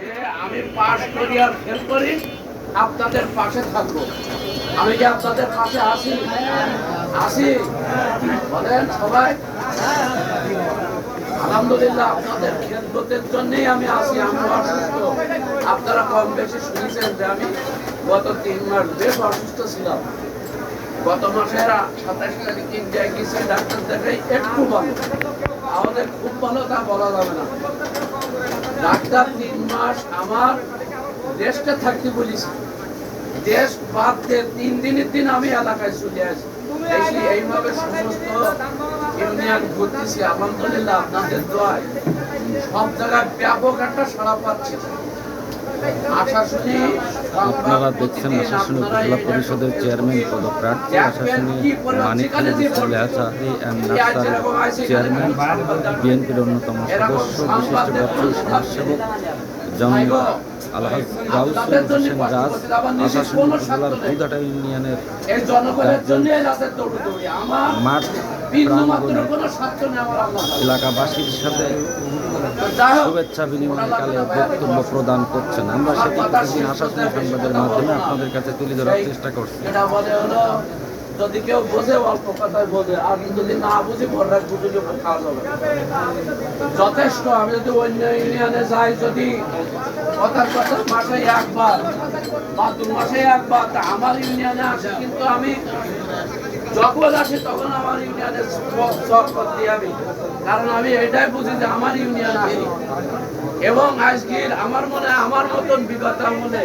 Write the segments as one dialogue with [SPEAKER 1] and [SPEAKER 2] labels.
[SPEAKER 1] যে আমি পাস করি আর ফেল করি আপনাদের পাশে থাকবো। আমি কি আপনাদের পাশে আসি বলেন সবাই? আলহামদুলিল্লাহ, আপনাদের খেদমতের জন্যই আমি আসি। আমি অসুস্থ, আপনারা কম বেশি শুনেছেন যে আমি গত 3 মাস বেশ অসুস্থ ছিলাম। গত মাসের 27 তারিখ ইন্ডিয়া গেছি, ডাক্তার দেখাই একটু ভালো, আমাদের খুব ভালো তা বলা যাবে না। ডাক্তার 3 মাস আমার দেশটা থাকতে বলেছি, দেশ বাদ দিয়ে 3 দিনের দিন আমি এলাকায় চলে আসি। এইভাবে সমস্ত ইউনিয়ন ঘুরতেছি। আলহামদুলিল্লাহ, আপনাদের দোয়ায় সব জায়গায় ব্যাপক একটা সাড়া পাচ্ছি।
[SPEAKER 2] আপনারা দেখছেন আশাশুনি উপজেলা পরিষদের চেয়ারম্যান পদপ্রার্থী আশাশুনি মানিকখালী লেহাচারী এম নার্সার চেয়ারম্যান, বিএনপির অন্যতম সদস্য, বিশিষ্ট ব্যবসায়ী সমাজসেবক জনাব আলহাজ গাউসুল হোসেন রাজ আশাশুনি উপজেলার ফুলঘাটা ইউনিয়নের মাঠ প্রাঙ্গণে এলাকাবাসীর সাথে শুভেচ্ছা বিনিময়কালে বক্তব্য প্রদান করছেন। আমরা সেটি প্রতিদিন আশাশুনি সংবাদের মাধ্যমে আপনাদের কাছে তুলে ধরার চেষ্টা করছি।
[SPEAKER 1] যদি কেউ বোঝে অল্প কথায় বোঝে, আর যদি না বুঝি ভররাত বুঝে খাওয়া যাবে যথেষ্ট। আমি যদি অন্য ইউনিয়নে যাই, যদি কথার কথা মাসে একবার বা 2 মাসে একবার আমার ইউনিয়নে আসে, কিন্তু আমি যখন আসি তখন আমার ইউনিয়নে সব করতে আমি, কারণ আমি এটাই বুঝি যে আমার ইউনিয়ন আসি। এবং আজকের আমার মনে আমার মতন বিগত আমলে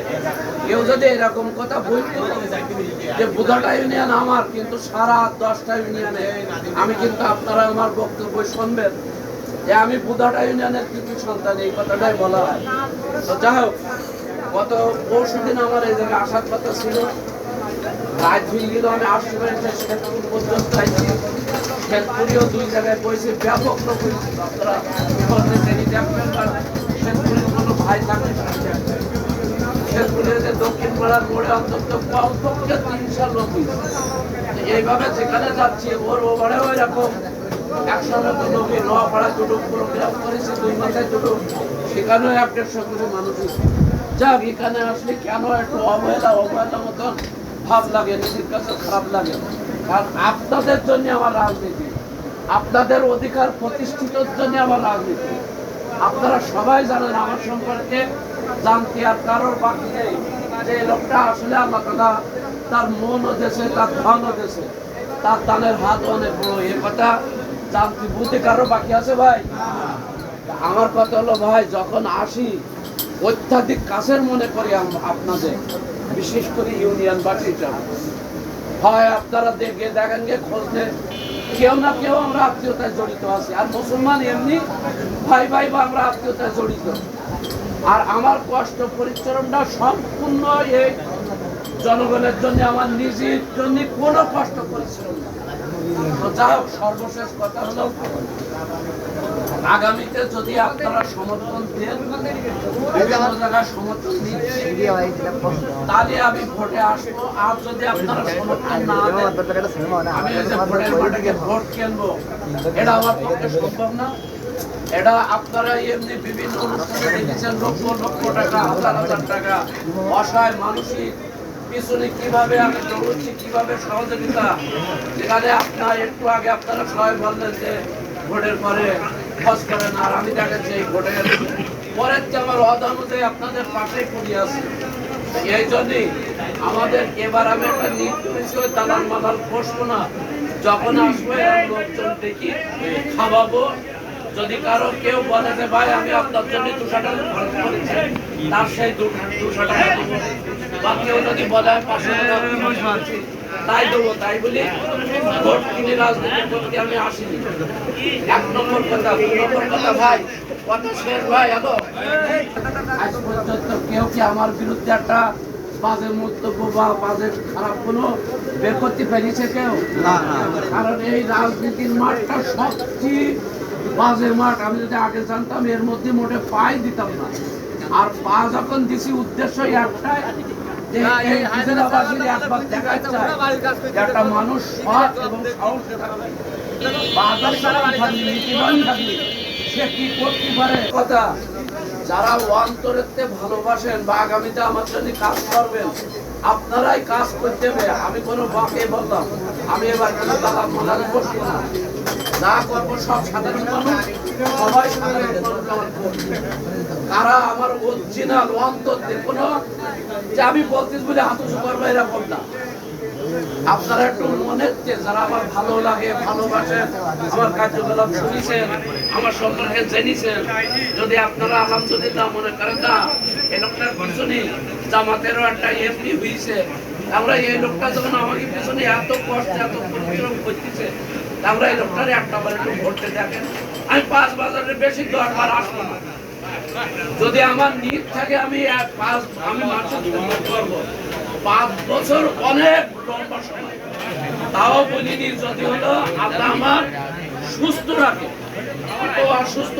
[SPEAKER 1] কেউ যদি এরকম কথা বলতো যে বুধাটা ইউনিয়ন আমার, কিন্তু সারা 10টা ইউনিয়নে আমি, কিন্তু আপনারা আমার বক্তব্য শুনবেন যে আমি বুধাটা ইউনিয়নের কৃতি সন্তান, এই কথাটাই বলা হয়। তো যাই হোক, গত পরশুদিন আমার এই জায়গায় আসার কথা ছিল, রাত হয়ে গেল, আমি আসতে পারিনি, শেখপুর পর্যন্ত আইছি। শেখপুরেও 2 জায়গায় বসে ব্যাপক লোক হয়েছিল। আপনারা দেখবেন, শেখপুরের কোনো ভাই থাকলে শেখপুরের যে দক্ষিণ পাড়ার মোড়ে অন্তত কমপক্ষে 300 লোক হয়েছে। এইভাবে যেখানে যাচ্ছি ওর ওভারেও এরকম 100 মতো লোক, নোয়াপাড়া দুটো প্রোগ্রাম করেছে, 2 মাথায় দুটো, সেখানেও 150 করে মানুষ হয়েছে। যাক, এখানে আসলে কেন একটু অবহেলা মতন ভাব লাগে, নিজের কাছে খারাপ লাগে। কারণ আপনাদের জন্য আমার রাজনীতি, আপনাদের অধিকার প্রতিষ্ঠিতর জন্য আমার রাজনীতি। আপনারা সবাই জানেন আমার সম্পর্কে, জানতে আর কারোর বাকি নেই যে লোকটা আসলে আল্লাহ তাআলা তার মনও দেশে, তার ধনও দেশে, তার দানের হাত অনেক বড়। এ কথা জানতে বুঝতে কারোর বাকি আছে ভাই? আমার কথা হলো ভাই, যখন আসি অত্যাধিক কাছের মনে করি আপনাদের, বিশেষ করে ইউনিয়নবাসীটা। হয় আপনারা দেখেন গে খোঁজ নেন, কেউ না কেউ আমরা আত্মীয়তায় জড়িত আছি। আর মুসলমান এমনি ভাই বা আমরা আত্মীয়তায় জড়িত। আর আমার কষ্ট পরিশ্রমটা সম্পূর্ণ এই জনগণের জন্য, আমার নিজের জন্য কোনো কষ্ট পরিশ্রম না। তো যাই হোক, সর্বশেষ কথা হলো, আগামীতে যদি আপনারা সমর্থন দেন, বিভিন্ন জায়গায় সমর্থন দিচ্ছি, তাহলে আমি ভোটে আসবো। আর যদি আপনারা সমর্থন না দেন, আমি ওই যে ভোটের মাঠে ভোট কিনবো, এটা আমার পক্ষে সম্ভব না। এটা আপনারা এমনি বিভিন্ন অনুষ্ঠানে দেখেছেন, লক্ষ টাকা, হাজার টাকা অসহায় মানসিক পিছনে কিভাবে আমি দৌড়ছি, কিভাবে সহযোগিতা। যেখানে আপনার একটু আগে আপনারা সবাই বললেন যে ভোটের পরে খোঁজ করেন, আর আমি দেখাচ্ছি এই ভোটের পরের যে আমার অনুযায়ী আপনাদের পাশেই পড়ে আছে। এই জন্যই আমাদের এবার আমি একটা নির্দিষ্ট দালাল মালাল বসবো না, যখন আসবো লোকজন দেখি খাওয়াবো। যদি কারো কেউ বলে যে ভাই আমি আপনার জন্য 200 টাকা খরচ করেছি, তার সেই 200 টাকা দেবো। বা কেউ যদি বলে 500 টাকা তাই দেবো। তাই বলি ভোট কিনে রাজনীতি করতে আমি আসিনি। 1 নম্বর কথা। 2 নম্বর কথা ভাই, কথা শেষ ভাই। হ্যালো, আজ পর্যন্ত কেউ কি আমার বিরুদ্ধে একটা বাজে মন্তব্য বা বাজে খারাপ কোনো বের করতে পেরেছে কেউ? না। কারণ এই রাজনীতির মাঠটা সবচেয়ে বাজে মাঠ। আমি যদি আগে জানতাম এর মধ্যে মোটে পাই দিতাম না। আর পা যখন দিছি উদ্দেশ্য একটাই, যে এই হায়দ্রাবাদের একবার দেখাতে চায় একটা মানুষ সৎ এবং সাহসী থাকবে, বাজার সবাই থাকবে, নীতিবান থাকবে, সে কি করতে পারে। কথা যারা অন্তরেতে ভালোবাসেন বা আগামীতে আমার জন্য কাজ করবেন, আপনারাই কাজ করতে হবে। আমি কোনো বাকে বললাম, আমি এবার কোনো দালাল মালাল করবো না। যা করবো সব সাধারণ মানুষ, সবাই সাধারণ মানুষ করবে। কারা আমার অরিজিনাল অন্তরে কোনো যে আমি বলতেছি বলে হাত উঁচু করবো এরকম না। আপনারা একটু মনের যারা আমার ভালো লাগে, ভালোবাসেন, আমার কার্যকলাপ শুনেছেন, আমার সম্পর্কে জেনেছেন, যদি আপনারা আলহামদুলিল্লাহ মনে করেন না এই লোকটার পিছনে জামাতেরও একটা এমপি হয়েছে, আমরা এই লোকটা যখন আমাকে পিছনে এত কষ্ট এত পরিশ্রম করতেছে, আমরা এই লোকটার একটা বার একটু ভোটে দেখেন। আমি 5 বছরের বেশি 10 বার আসবো না। যদি আমার নিট থাকে আমি মানুষের জন্য করবো। 5 বছর অনেক লম্বা সময়, তাও বলিনি যদি হলো আল্লাহ আমার সুস্থ রাখে, অসুস্থ